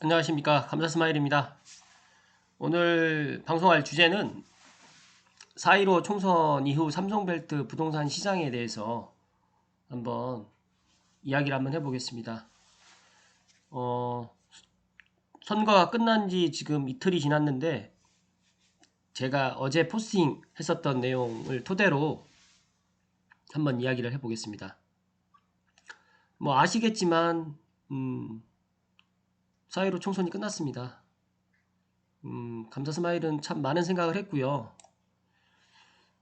안녕하십니까, 감사스마일입니다. 오늘 방송할 주제는 4.15 총선 이후 삼성벨트 부동산 시장에 대해서 한번 이야기를 한번 해보겠습니다. 선거가 끝난 지 지금 이틀이 지났는데 제가 어제 포스팅 했었던 내용을 토대로 한번 이야기를 해보겠습니다. 뭐 아시겠지만 4.15 총선이 끝났습니다. 감사스마일은 참 많은 생각을 했고요.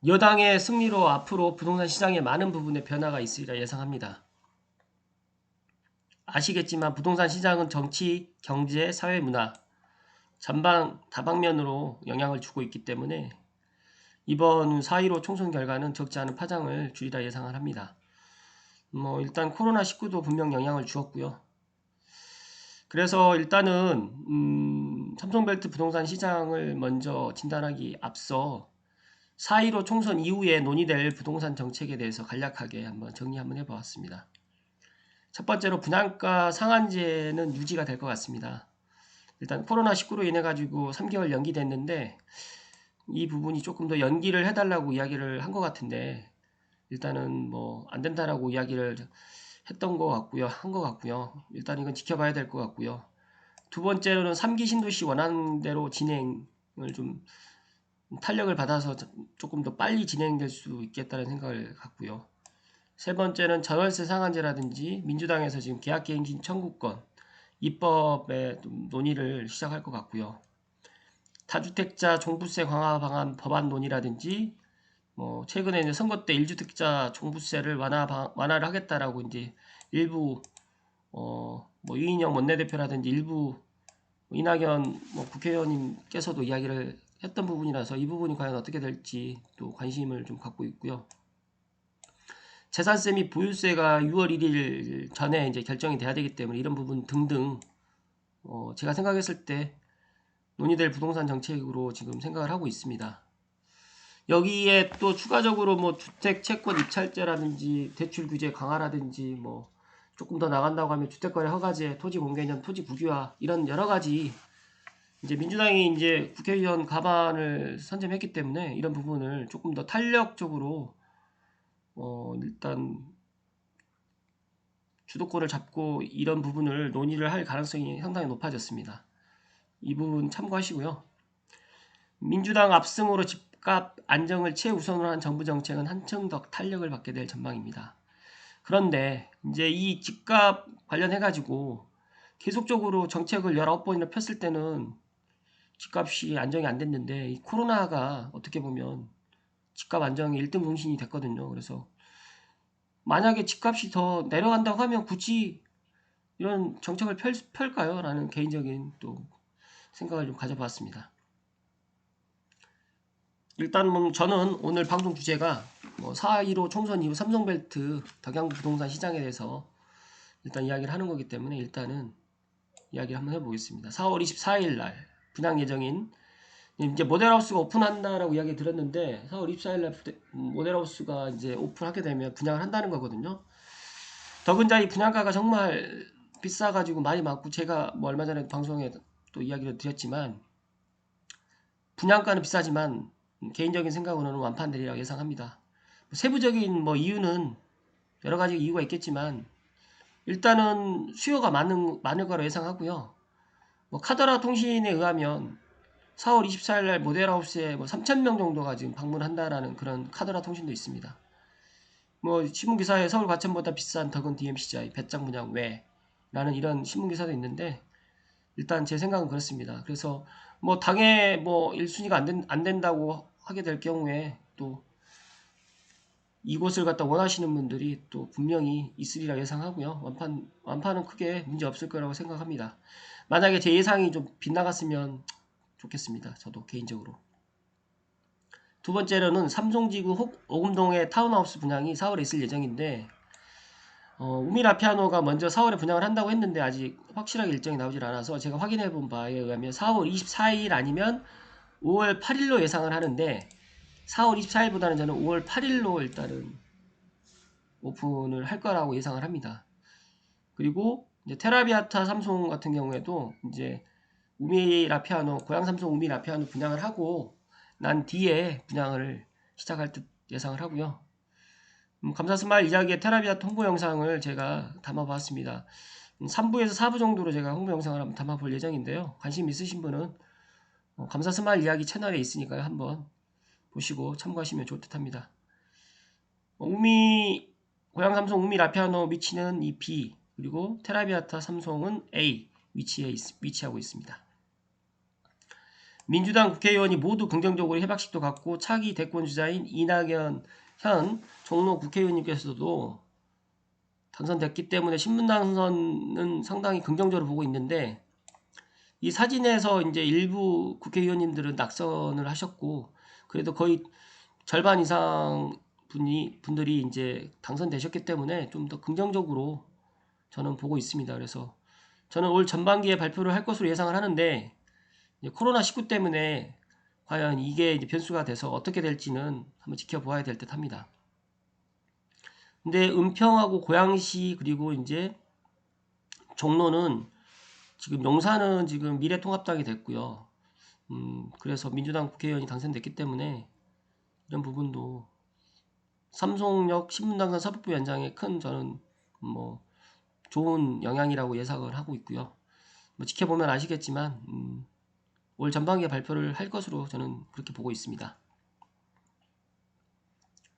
여당의 승리로 앞으로 부동산 시장에 많은 부분의 변화가 있으리라 예상합니다. 아시겠지만 부동산 시장은 정치, 경제, 사회, 문화 전방 다방면으로 영향을 주고 있기 때문에 이번 4.15 총선 결과는 적지 않은 파장을 주리라 예상을 합니다. 일단 코로나19도 분명 영향을 주었고요. 그래서 일단은 삼성벨트 부동산 시장을 먼저 진단하기 앞서 4.15 총선 이후에 논의될 부동산 정책에 대해서 간략하게 한번 정리 한번 해보았습니다. 첫 번째로 분양가 상한제는 유지가 될 것 같습니다. 일단 코로나19로 인해 가지고 3개월 연기됐는데 이 부분이 조금 더 연기를 해달라고 이야기를 한 것 같은데 일단은 뭐 안 된다라고 이야기를 했던 것 같고요. 한 것 같고요. 일단 이건 지켜봐야 될 것 같고요. 두 번째로는 3기 신도시 원하는 대로 진행을 좀 탄력을 받아서 조금 더 빨리 진행될 수 있겠다는 생각을 갖고요. 세 번째는 전월세 상한제라든지 민주당에서 지금 계약갱신 청구권 입법의 논의를 시작할 것 같고요. 다주택자 종부세 강화 방안 법안 논의라든지 최근에 이제 선거 때 1주택자 종부세를 완화를 하겠다라고 이제 일부 이인영 원내대표라든지 일부 이낙연 국회의원님께서도 이야기를 했던 부분이라서 이 부분이 과연 어떻게 될지 또 관심을 좀 갖고 있고요. 재산세 및 보유세가 6월 1일 전에 이제 결정이 돼야 되기 때문에 이런 부분 등등 제가 생각했을 때 논의될 부동산 정책으로 지금 생각을 하고 있습니다. 여기에 또 추가적으로 주택 채권 입찰제라든지 대출 규제 강화라든지 조금 더 나간다고 하면 주택거래 허가제, 토지 공개년, 토지 국유화 이런 여러 가지 이제 민주당이 이제 국회의원 과반을 선점했기 때문에 이런 부분을 조금 더 탄력적으로 일단 주도권을 잡고 이런 부분을 논의를 할 가능성이 상당히 높아졌습니다. 이 부분 참고하시고요. 민주당 압승으로 집값 안정을 최우선으로 한 정부 정책은 한층 더 탄력을 받게 될 전망입니다. 그런데 이제 이 집값 관련해 가지고 계속적으로 정책을 19번이나 폈을 때는 집값이 안정이 안 됐는데 이 코로나가 어떻게 보면 집값 안정의 1등 공신이 됐거든요. 그래서 만약에 집값이 더 내려간다고 하면 굳이 이런 정책을 펼까요? 라는 개인적인 또 생각을 좀 가져봤습니다. 일단 저는 오늘 방송 주제가 4.15 총선 이후 삼성벨트 덕양구 부동산 시장에 대해서 일단 이야기를 하는 거기 때문에 일단은 이야기를 한번 해보겠습니다. 4월 24일 날 분양 예정인 이제 모델하우스가 오픈한다라고 이야기 들었는데 4월 24일 날 모델하우스가 이제 오픈하게 되면 분양을 한다는 거거든요. 더군다나 이 분양가가 정말 비싸가지고 많이 많고 제가 얼마 전에 방송에 또 이야기를 드렸지만 분양가는 비싸지만 개인적인 생각으로는 완판되리라고 예상합니다. 세부적인 이유는 여러 가지 이유가 있겠지만 일단은 수요가 많을 거라 예상하고요. 카더라 통신에 의하면 4월 24일 날 모델하우스에 3,000명 정도가 지금 방문한다라는 그런 카더라 통신도 있습니다. 신문기사에 서울 과천보다 비싼 덕은 DMCI 배짱 분양 왜? 라는 이런 신문기사도 있는데 일단 제 생각은 그렇습니다. 그래서 당에 1순위가 안 된다고 하게 될 경우에 또 이곳을 갖다 원하시는 분들이 또 분명히 있으리라 예상하고요. 완판은 크게 문제 없을 거라고 생각합니다. 만약에 제 예상이 좀 빗나갔으면 좋겠습니다. 저도 개인적으로. 두 번째로는 삼성지구 오금동의 타운하우스 분양이 4월에 있을 예정인데 우미라피아노가 먼저 4월에 분양을 한다고 했는데 아직 확실하게 일정이 나오질 않아서 제가 확인해 본 바에 의하면 4월 24일 아니면 5월 8일로 예상을 하는데 4월 24일보다는 저는 5월 8일로 일단은 오픈을 할 거라고 예상을 합니다. 그리고 이제 테라비아타 삼성 같은 경우에도 이제 우미라피아노, 고양 삼성 우미라피아노 분양을 하고 난 뒤에 분양을 시작할 듯 예상을 하고요. 감사스마일 이야기의 테라비아타 홍보 영상을 제가 담아봤습니다. 3부에서 4부 정도로 제가 홍보 영상을 한번 담아볼 예정인데요. 관심 있으신 분은 감사스마일 이야기 채널에 있으니까요. 한번 보시고 참고하시면 좋을 듯 합니다. 고양 삼성 우미 라피아노 위치는 이 B, 그리고 테라비아타 삼성은 A 위치하고 있습니다. 민주당 국회의원이 모두 긍정적으로 해박식도 갖고 차기 대권주자인 이낙연 현 종로 국회의원님께서도 당선됐기 때문에 신문당선은 상당히 긍정적으로 보고 있는데, 이 사진에서 이제 일부 국회의원님들은 낙선을 하셨고, 그래도 거의 절반 이상 분들이 이제 당선되셨기 때문에 좀 더 긍정적으로 저는 보고 있습니다. 그래서 저는 올 전반기에 발표를 할 것으로 예상을 하는데, 코로나19 때문에 과연 이게 이제 변수가 돼서 어떻게 될지는 한번 지켜보아야 될 듯 합니다. 근데 은평하고 고양시 그리고 이제 종로는 지금 용산은 지금 미래통합당이 됐고요. 그래서 민주당 국회의원이 당선됐기 때문에 이런 부분도 삼성역 신문당선 사법부위원장의 큰 저는 뭐 좋은 영향이라고 예상을 하고 있고요. 뭐 지켜보면 아시겠지만 올 전반기에 발표를 할 것으로 저는 그렇게 보고 있습니다.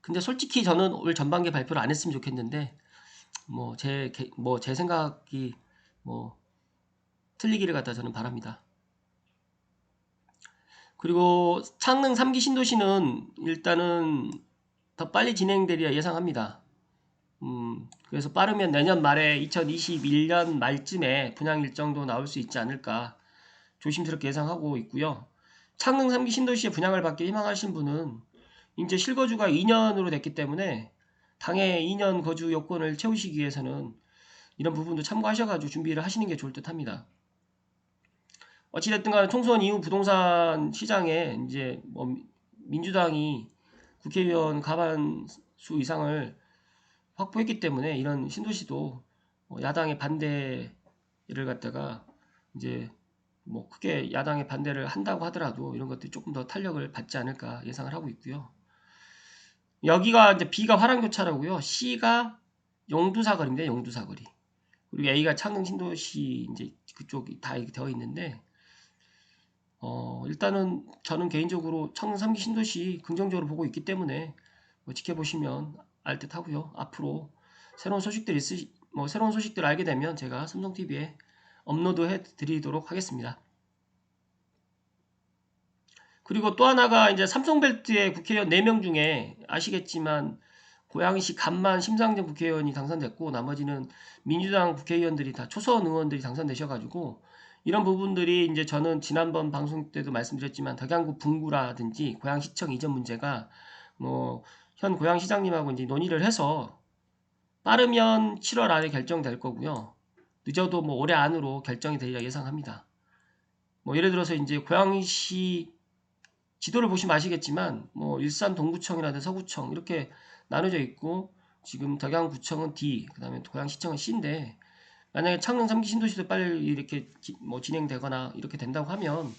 근데 솔직히 저는 올 전반기에 발표를 안 했으면 좋겠는데 뭐 제 생각이 뭐 틀리기를 갖다 저는 바랍니다. 그리고 창릉 3기 신도시는 일단은 더 빨리 진행되리라 예상합니다. 그래서 빠르면 내년 말에 2021년 말쯤에 분양 일정도 나올 수 있지 않을까 조심스럽게 예상하고 있고요. 창릉 3기 신도시에 분양을 받기 희망하신 분은 이제 실거주가 2년으로 됐기 때문에 당해 2년 거주 요건을 채우시기 위해서는 이런 부분도 참고하셔가지고 준비를 하시는 게 좋을 듯 합니다. 어찌됐든 간에 총선 이후 부동산 시장에 이제 뭐 민주당이 국회의원 과반수 이상을 확보했기 때문에 이런 신도시도 야당의 반대를 갖다가 이제 뭐 크게 야당의 반대를 한다고 하더라도 이런 것들이 조금 더 탄력을 받지 않을까 예상을 하고 있고요. 여기가 이제 B가 화랑교차로고요. C가 용두사거리입니다. 용두사거리. 그리고 A가 창릉 신도시 이제 그쪽이 다 되어 있는데 일단은 저는 개인적으로 창릉 3기 신도시 긍정적으로 보고 있기 때문에 뭐 지켜보시면 알 듯 하고요. 앞으로 새로운 소식들 알게 되면 제가 삼성TV에 업로드해 드리도록 하겠습니다. 그리고 또 하나가 이제 삼성벨트의 국회의원 4명 중에 아시겠지만 고양시 간만 심상정 국회의원이 당선됐고 나머지는 민주당 국회의원들이 다 초선 의원들이 당선되셔가지고 이런 부분들이 이제 저는 지난번 방송 때도 말씀드렸지만 덕양구 분구라든지 고양시청 이전 문제가 뭐 현 고양시장님하고 이제 논의를 해서 빠르면 7월 안에 결정될 거고요. 늦어도 뭐 올해 안으로 결정이 되리라 예상합니다. 뭐 예를 들어서 이제 고양시 지도를 보시면 아시겠지만 뭐 일산 동구청이라든지 서구청 이렇게 나눠져 있고 지금 덕양구청은 D, 그다음에 고양시청은 C인데 만약에 창릉 3기 신도시도 빨리 이렇게 뭐 진행되거나 이렇게 된다고 하면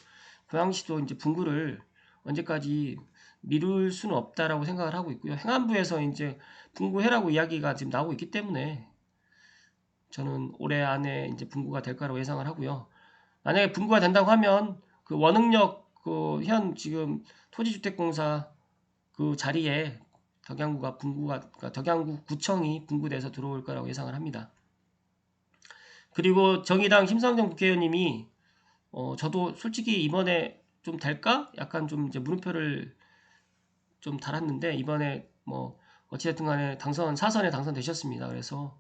고양시도 이제 분구를 언제까지 미룰 수는 없다라고 생각을 하고 있고요. 행안부에서 이제 분구해라고 이야기가 지금 나오고 있기 때문에 저는 올해 안에 이제 분구가 될 거라고 예상을 하고요. 만약에 분구가 된다고 하면 그 원흥역 그 현 지금 토지주택공사 그 자리에 그러니까 덕양구 구청이 분구돼서 들어올 거라고 예상을 합니다. 그리고 정의당 심상정 국회의원님이 저도 솔직히 이번에 좀 될까? 약간 좀 이제 물음표를 좀 달았는데 이번에 뭐 어찌됐든 간에 사선에 당선되셨습니다. 그래서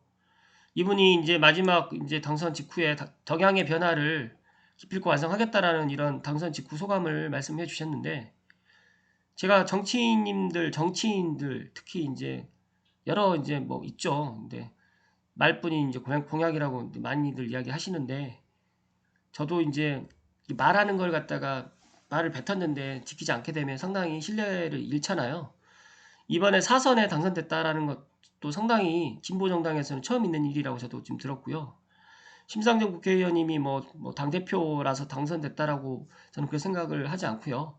이분이 이제 마지막 이제 당선 직후에 덕양의 변화를 기필코 완성하겠다라는 이런 당선 직후 소감을 말씀해 주셨는데 제가 정치인들 특히 이제 여러 이제 뭐 있죠. 근데 말뿐이 이제 공약이라고 많이들 이야기하시는데 저도 이제 말하는 걸 갖다가 말을 뱉었는데 지키지 않게 되면 상당히 신뢰를 잃잖아요. 이번에 사선에 당선됐다라는 것도 상당히 진보 정당에서는 처음 있는 일이라고 저도 지금 들었고요. 심상정 국회의원님이 뭐 당대표라서 당선됐다라고 저는 그렇게 생각을 하지 않고요.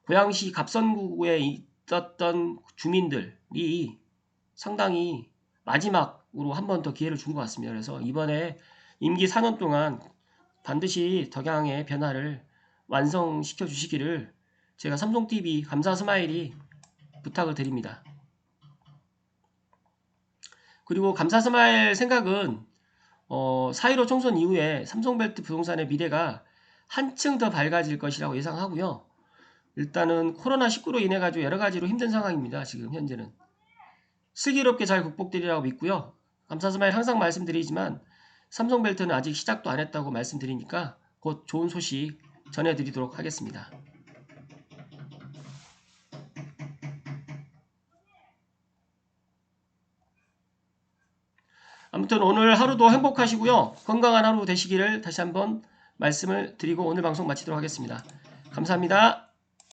고양시 갑선구에 있었던 주민들이 상당히 마지막으로 한 번 더 기회를 준 것 같습니다. 그래서 이번에 임기 4년 동안 반드시 덕양의 변화를 완성시켜 주시기를 제가 삼성TV 감사 스마일이 부탁을 드립니다. 그리고 감사 스마일 생각은 4.15 총선 이후에 삼성벨트 부동산의 미래가 한층 더 밝아질 것이라고 예상하고요. 일단은 코로나19로 인해 가지고 여러 가지로 힘든 상황입니다. 지금 현재는. 슬기롭게 잘 극복되리라고 믿고요. 감사 스마일 항상 말씀드리지만 삼성벨트는 아직 시작도 안 했다고 말씀드리니까 곧 좋은 소식 전해드리도록 하겠습니다. 아무튼 오늘 하루도 행복하시고요. 건강한 하루 되시기를 다시 한번 말씀을 드리고 오늘 방송 마치도록 하겠습니다. 감사합니다.